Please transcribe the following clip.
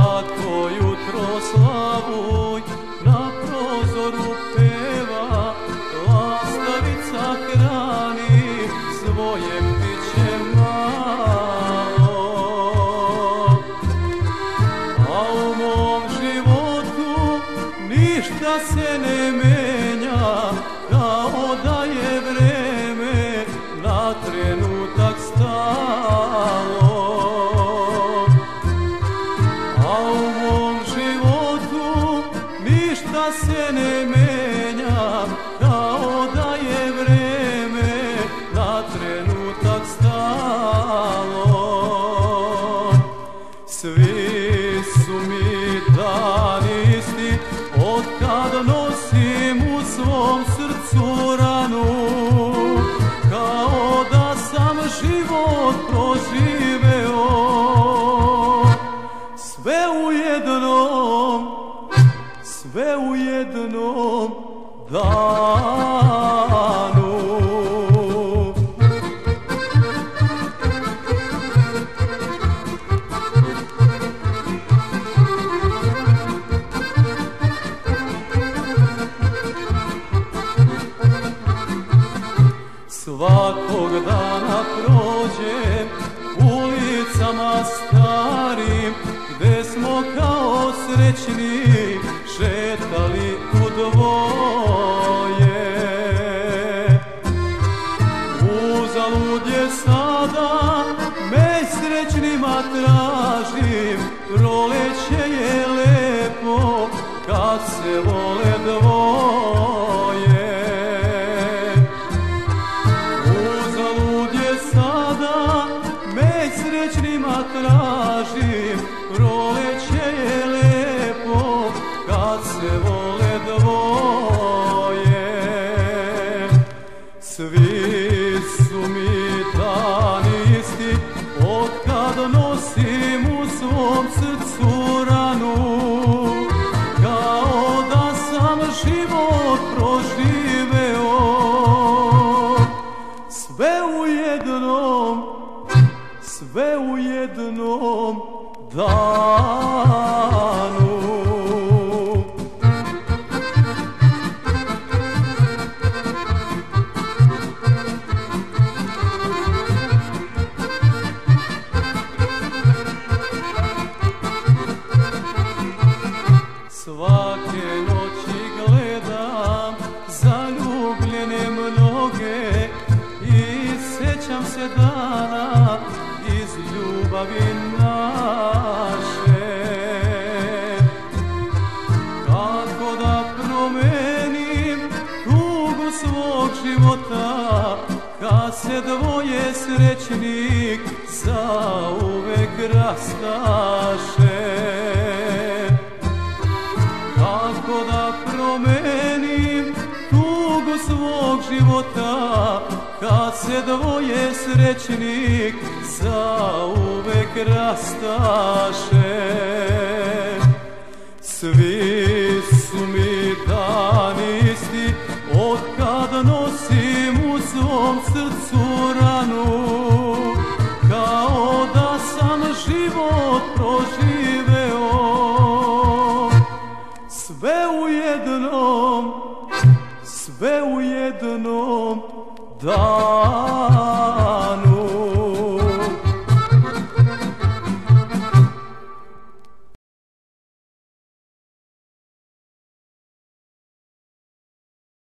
Svako jutro slavuj na prozoru peva, lastavica hrani svoje ptiće malo. A u mom životu ništa se ne menja, kao da je vreme na trenutak stalo. A u mom životu ništa se ne menja, kao da je vreme na trenutak stalo. Svi su mi dani isti, otkad nosim u svom srcu ranu, kao da sam život proživeo sve u jednom danu. Svakog dana prođem ulicama starim, gde smo kao srećni šetali u dvoje. Uzalud je sada, me srećnima tražim, proleće je lepo kad se vole dvoje. Uzalud je sada, me srećnima tražim, proleće je lepo kad se vole dvoje. Svi su mi dani isti, otkad nosim u svom srcu ranu, kao da sam život proživeo sve u jednom danu. Svake noći gledam zaljubljene mnoge i sećam se dana iz ljubavi naše. Kako da promenim tugu svog života, kad se dvoje srećnik zauvek rastaše. Kako da promenim tugu svog života, kad se dvoje srećnik zauvek rastaše. Svi su mi dani isti, otkad nosim u svom srcu ranu, kao da sam život proživeo sve u jednom danu.